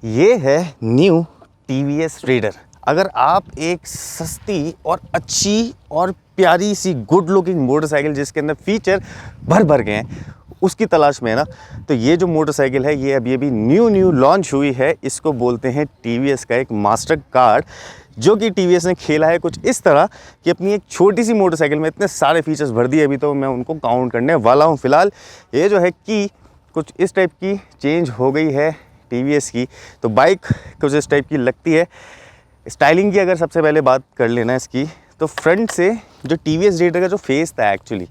ये है new TVS raider. अगर आप एक सस्ती और अच्छी और प्यारी सी गुड लुकिंग मोटरसाइकिल जिसके अंदर फीचर भर भर गए हैं उसकी तलाश में है ना, तो ये जो मोटरसाइकिल है ये अभी न्यू लॉन्च हुई है। इसको बोलते हैं TVS का एक मास्टर कार्ड, जो कि TVS ने खेला है कुछ इस तरह कि अपनी एक छोटी सी मोटरसाइकिल में इतने सारे फीचर्स भर दिए। अभी तो मैं उनको काउंट करने वाला हूँ। फिलहाल ये जो है कि कुछ इस टाइप की चेंज हो गई है TVS की, तो बाइक कुछ इस टाइप की लगती है। स्टाइलिंग की अगर सबसे पहले बात कर लेना इसकी, तो फ्रंट से जो TVS रेडर का जो फेस था एक्चुअली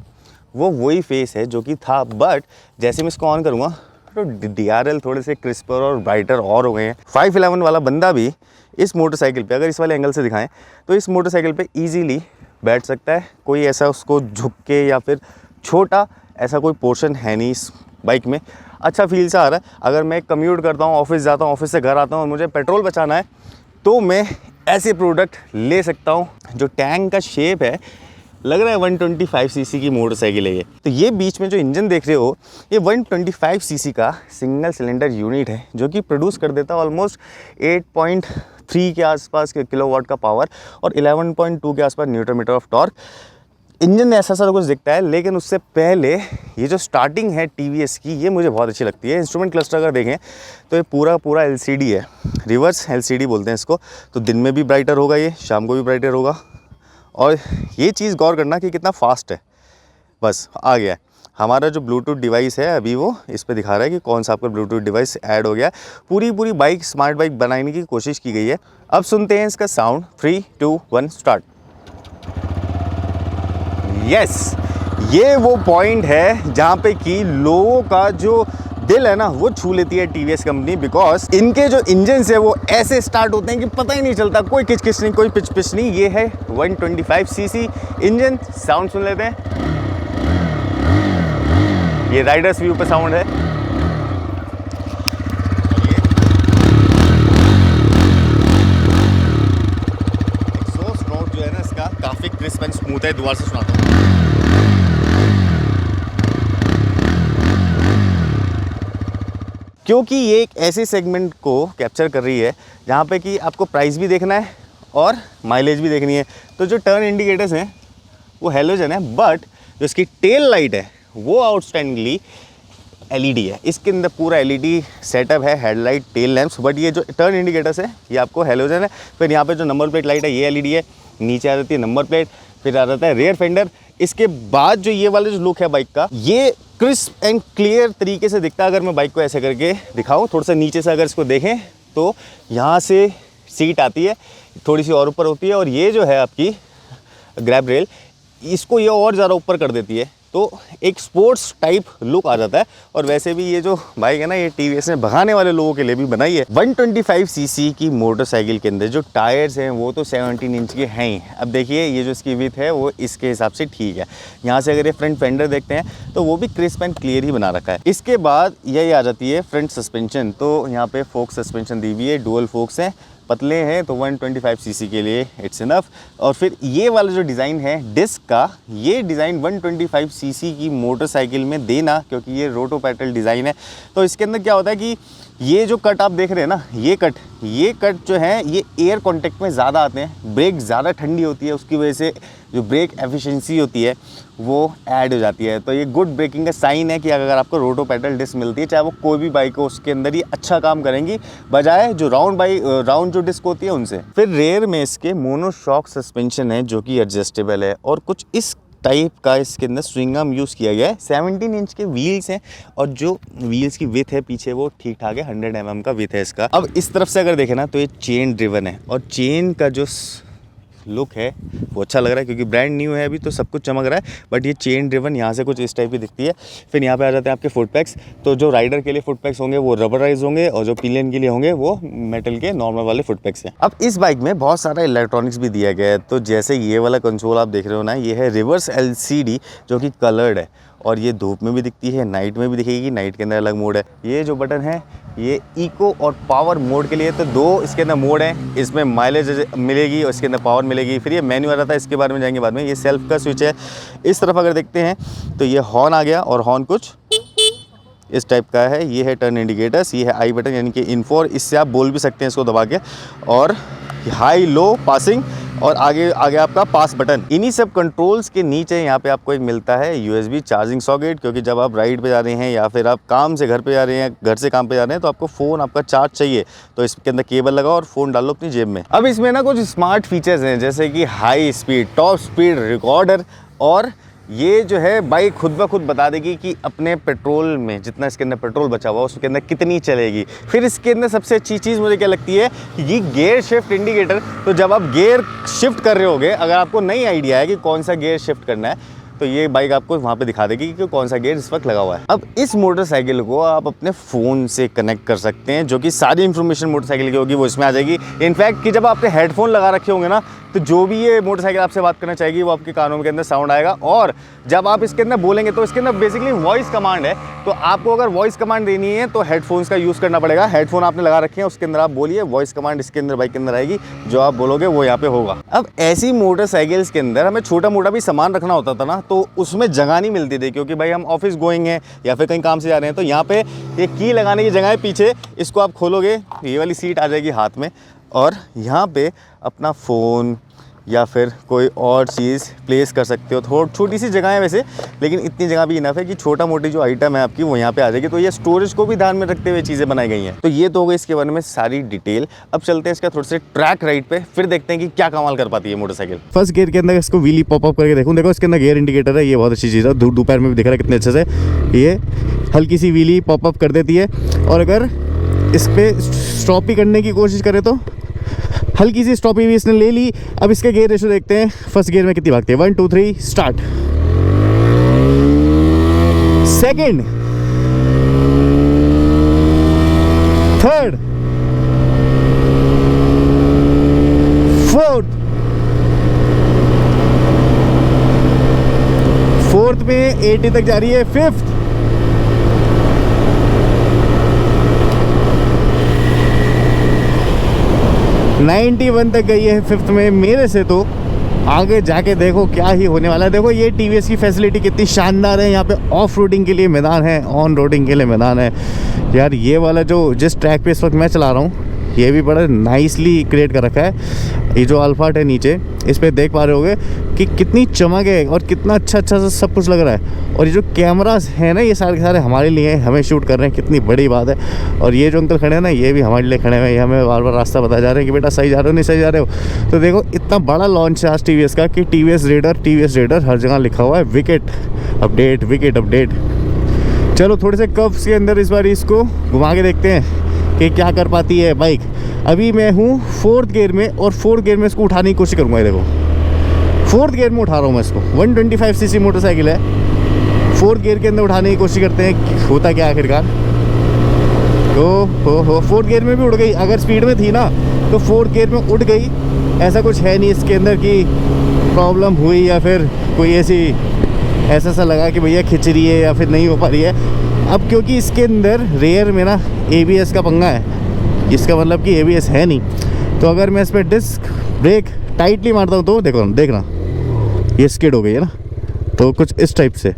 वो वही फेस है जो कि था, बट जैसे मैं इसको ऑन करूँगा तो DRL थोड़े से क्रिस्पर और ब्राइटर और हो गए हैं। 511 वाला बंदा भी इस मोटरसाइकिल पे, अगर इस वाले एंगल से दिखाएं तो इस मोटरसाइकिल पे इजीली बैठ सकता है। कोई ऐसा उसको झुक के या फिर छोटा ऐसा कोई पोर्शन है नहीं इस बाइक में। अच्छा फील सा आ रहा है। अगर मैं कम्यूट करता हूँ, ऑफिस जाता हूँ, ऑफिस से घर आता हूँ और मुझे पेट्रोल बचाना है तो मैं ऐसे प्रोडक्ट ले सकता हूँ। जो टैंक का शेप है लग रहा है 125 सीसी की मोटरसाइकिल है ये। तो ये बीच में जो इंजन देख रहे हो ये 125 सीसी का सिंगल सिलेंडर यूनिट है, जो कि प्रोड्यूस कर देता है ऑलमोस्ट 8.3 के आसपास के किलोवाट का पावर और 11.2 के आसपास newton metre of torque. Engine ऐसा सा कुछ दिखता है, लेकिन उससे पहले ये जो स्टार्टिंग है TVS की ये मुझे बहुत अच्छी लगती है। इंस्ट्रूमेंट क्लस्टर अगर देखें तो ये पूरा LCD है, रिवर्स LCD बोलते हैं इसको। तो दिन में भी ब्राइटर होगा, ये शाम को भी ब्राइटर होगा। और ये चीज़ गौर करना कि कितना फास्ट है। बस आ गया है हमारा जो ब्लूटूथ डिवाइस है, अभी वो इस पे दिखा रहा है कि कौन सा आपका ब्लूटूथ डिवाइस ऐड हो गया है। पूरी बाइक स्मार्ट बाइक बनाने की कोशिश की गई है। अब सुनते हैं इसका साउंड। 3, 2, 1 स्टार्ट। यस, ये वो पॉइंट है जहाँ पे कि लोगों का जो दिल है ना वो छू लेती है TVS कंपनी, बिकॉज इनके जो इंजन्स है वो ऐसे स्टार्ट होते हैं कि पता ही नहीं चलता, कोई किचकिच नहीं, कोई पिच नहीं। ये है 125 सीसी इंजन। साउंड सुन लेते हैं। ये राइडर्स व्यू पे साउंड है। एग्जॉस्ट नोट जो है ना इसका काफी क्रिस्प एंड स्मूथ है। दोबारा से सुनाता हूँ। क्योंकि ये एक ऐसे सेगमेंट को कैप्चर कर रही है जहाँ पे कि आपको प्राइस भी देखना है और माइलेज भी देखनी है। तो जो टर्न इंडिकेटर्स हैं वो हेलोजन है, बट जो इसकी टेल लाइट है वो आउटस्टैंडिंगली LED है। इसके अंदर पूरा LED सेटअप है, हेडलाइट, टेल लैंप्स, बट ये जो टर्न इंडिकेटर्स है ये आपको हेलोजन है। फिर यहाँ पे जो नंबर प्लेट लाइट है ये LED है। नीचे आ जाती है नंबर प्लेट, फिर आ जाता है रेयर फेंडर। इसके बाद जो ये वाला जो लुक है बाइक का, ये क्रिस्प एंड क्लियर तरीके से दिखता है। अगर मैं बाइक को ऐसे करके दिखाऊं, थोड़ा सा नीचे से अगर इसको देखें तो यहाँ से सीट आती है, थोड़ी सी और ऊपर होती है, और ये जो है आपकी ग्रैब रेल, इसको ये और ज़्यादा ऊपर कर देती है। तो एक स्पोर्ट्स टाइप लुक आ जाता है। और वैसे भी ये जो बाइक है ना ये TVS ने भगाने वाले लोगों के लिए भी बनाई है। 125 सीसी की मोटरसाइकिल के अंदर जो टायर्स हैं वो तो 17 इंच के हैं ही। अब देखिए ये जो इसकी विड्थ है वो इसके हिसाब से ठीक है। यहाँ से अगर ये फ्रंट फेंडर देखते हैं तो वो भी क्रिस्प एंड क्लियर ही बना रखा है। इसके बाद यही आ जाती है फ्रंट सस्पेंशन। तो यहाँ पे फोक्स सस्पेंशन दी हुई है, डुअल फोक्स हैं, पतले हैं, तो 125 सीसी के लिए इट्स इनफ। और फिर ये वाला जो डिज़ाइन है डिस्क का, ये डिज़ाइन 125 सीसी की मोटरसाइकिल में देना, क्योंकि ये रोटो पैडल डिज़ाइन है। तो इसके अंदर क्या होता है कि ये जो कट आप देख रहे हैं ना, ये कट जो है ये एयर कांटेक्ट में ज़्यादा आते हैं। ब्रेक ज़्यादा ठंडी होती है, उसकी वजह से जो ब्रेक एफिशिएंसी होती है वो ऐड हो जाती है। तो ये गुड ब्रेकिंग का साइन है कि अगर आपको रोटो पैडल डिस्क मिलती है, चाहे वो कोई भी बाइक हो, उसके अंदर ये अच्छा काम करेंगी बजाय जो राउंड जो डिस्क होती है उनसे। फिर रेयर में इसके मोनोशॉक सस्पेंशन है जो कि एडजस्टेबल है, और कुछ इस टाइप का इसके अंदर स्विंग आर्म यूज़ किया गया है। 17 इंच के व्हील्स हैं, और जो व्हील्स की विथ है पीछे वो ठीक ठाक है, 100 mm का विथ है इसका। अब इस तरफ से अगर देखें ना तो ये चेन ड्रिवन है, और चेन का जो लुक है वो अच्छा लग रहा है, क्योंकि ब्रांड न्यू है अभी तो सब कुछ चमक रहा है। बट ये चेन ड्रिवन यहाँ से कुछ इस टाइप की दिखती है। फिर यहाँ पे आ जाते हैं आपके फुट पैक्स। तो जो राइडर के लिए फुट पैक्स होंगे वो रबराइज होंगे, और जो पिलियन के लिए होंगे वो मेटल के नॉर्मल वाले फुट पैक्स हैं। अब इस बाइक में बहुत सारा इलेक्ट्रॉनिक्स भी दिया गया है। तो जैसे ये वाला कंसोल आप देख रहे हो ना, ये है रिवर्स LCD जो कि कलर्ड है, और ये धूप में भी दिखती है, नाइट में भी दिखेगी। नाइट के अंदर अलग मोड है। ये जो बटन है ये इको और पावर मोड के लिए, तो दो इसके अंदर मोड है। इसमें माइलेज मिलेगी और इसके अंदर पावर मिलेगी। फिर ये मेन्यू आ रहा था, इसके बारे में जाएंगे बाद में। ये सेल्फ का स्विच है। इस तरफ अगर देखते हैं तो ये हॉर्न आ गया, और हॉर्न कुछ इस टाइप का है। ये है टर्न इंडिकेटर्स, ये है आई बटन यानी कि इन्फो, इससे आप बोल भी सकते हैं इसको दबा के, और हाई लो पासिंग, और आगे आपका पास बटन। इन्हीं सब कंट्रोल्स के नीचे यहाँ पे आपको एक मिलता है USB चार्जिंग सॉकेट, क्योंकि जब आप राइड पे जा रहे हैं या फिर आप काम से घर पे जा रहे हैं, घर से काम पे जा रहे हैं, तो आपको फ़ोन आपका चार्ज चाहिए, तो इसके अंदर केबल लगाओ और फ़ोन डालो अपनी जेब में। अब इसमें ना कुछ स्मार्ट फीचर्स हैं, जैसे कि high speed, top speed recorder, और ये जो है बाइक खुद ब खुद बता देगी कि अपने पेट्रोल में जितना इसके अंदर पेट्रोल बचा हुआ उसके अंदर कितनी चलेगी। फिर इसके अंदर सबसे अच्छी चीज़ मुझे क्या लगती है कि ये गियर शिफ्ट इंडिकेटर, तो जब आप गियर शिफ्ट कर रहे होगे, अगर आपको नहीं आइडिया है कि कौन सा गियर शिफ्ट करना है, तो ये बाइक आपको वहाँ पे दिखा देगी कि कौन सा गियर इस वक्त लगा हुआ है। अब इस मोटरसाइकिल को आप अपने फ़ोन से कनेक्ट कर सकते हैं, जो कि सारी इन्फॉर्मेशन मोटरसाइकिल की होगी वो इसमें आ जाएगी। इनफैक्ट कि जब आपने हेडफोन लगा रखे होंगे ना, तो जो भी ये मोटरसाइकिल आपसे बात करना चाहेगी वो आपके कानों के अंदर साउंड आएगा, और जब आप इसके अंदर बोलेंगे तो इसके अंदर बेसिकली वॉइस कमांड है। तो आपको अगर वॉइस कमांड देनी है तो हेडफोन्स का यूज़ करना पड़ेगा। हेडफोन आपने लगा रखे हैं, उसके अंदर आप बोलिए, वॉइस कमांड इसके अंदर बाइक के अंदर आएगी, जो आप बोलोगे वो यहाँ पे होगा। अब ऐसी मोटरसाइकिल्स के अंदर हमें छोटा मोटा भी सामान रखना होता था ना, तो उसमें जगह नहीं मिलती थी, क्योंकि भाई हम ऑफिस गोइंग हैं या फिर कहीं काम से जा रहे हैं, तो यहाँ पे एक की लगाने की जगह है पीछे, इसको आप खोलोगे, ये वाली सीट आ जाएगी हाथ में, और यहाँ पे अपना फ़ोन या फिर कोई और चीज़ प्लेस कर सकते हो। थोड़ी छोटी सी जगह है वैसे, लेकिन इतनी जगह भी इनफ है कि छोटा मोटी जो आइटम है आपकी वो यहाँ पे आ जाएगी। तो ये स्टोरेज को भी ध्यान में रखते हुए चीज़ें बनाई गई हैं। तो ये तो हो गई इसके बारे में सारी डिटेल। अब चलते हैं इसका थोड़े से ट्रैक राइड पे, फिर देखते हैं कि क्या कमाल कर पाती है मोटरसाइकिल। फर्स्ट गियर के अंदर इसको व्हीली पॉपअप करके देखो इसके अंदर गियर इंडिकेटर है, ये बहुत अच्छी चीज़ है। दोपहर में भी दिख रहा है कितने अच्छे से, ये हल्की सी व्हीली पॉपअप कर देती है। और अगर इस पर स्टॉप भी करने की कोशिश करें तो हल्की सी स्टॉप भी इसने ले ली। अब इसके गियर रेशो देखते हैं, फर्स्ट गियर में कितनी भागती है। 1 2 3 स्टार्ट। सेकंड, थर्ड, फोर्थ में 80 तक जा रही है। फिफ्थ, नाइन्टी 91 तक गई है फिफ्थ में। मेरे से तो आगे जाके देखो क्या ही होने वाला है। देखो ये TVS की फैसिलिटी कितनी शानदार है। यहाँ पे ऑफ रोडिंग के लिए मैदान है, ऑन रोडिंग के लिए मैदान है। यार ये वाला जो जिस ट्रैक पे इस वक्त मैं चला रहा हूँ, ये भी बड़ा नाइसली क्रिएट कर रखा है। ये जो अल्फाट है नीचे, इस पे देख पा रहे होगे कि कितनी चमक है और कितना अच्छा सा सब कुछ लग रहा है। और ये जो कैमरास हैं ना, ये सारे के सारे हमारे लिए हैं, हमें शूट कर रहे हैं, कितनी बड़ी बात है। और ये जो अंकल खड़े हैं ना, ये भी हमारे लिए खड़े हुए हैं, हमें बार बार रास्ता बता जा रहे हैं कि बेटा सही जा रहे हो, नहीं सही जा रहे हो। तो देखो इतना बड़ा लॉन्च है आज TVS का कि TVS रेडर हर जगह लिखा हुआ है। Wicket update. चलो थोड़े से कर्व्स के अंदर इस बार इसको घुमा के देखते हैं कि क्या कर पाती है बाइक। अभी मैं हूँ 4th गियर में, और 4th गियर में इसको उठाने की कोशिश करूँगा। ये देखो 4th गियर में उठा रहा हूँ मैं इसको। 125 cc मोटरसाइकिल है, 4th गियर के अंदर उठाने की कोशिश करते हैं कि होता क्या आखिरकार। हो 4th गियर में भी उड़ गई। अगर स्पीड में थी ना तो 4th गियर में उड़ गई। ऐसा कुछ है नहीं इसके अंदर कि प्रॉब्लम हुई या फिर कोई ऐसा सा लगा कि भैया खिंच रही है या फिर नहीं हो पा रही है। अब क्योंकि इसके अंदर रेयर में ना ABS का पंगा है, इसका मतलब कि ABS है नहीं। तो अगर मैं इस पर डिस्क ब्रेक टाइटली मारता हूँ तो देखना ये स्किड हो गई है ना, तो कुछ इस टाइप से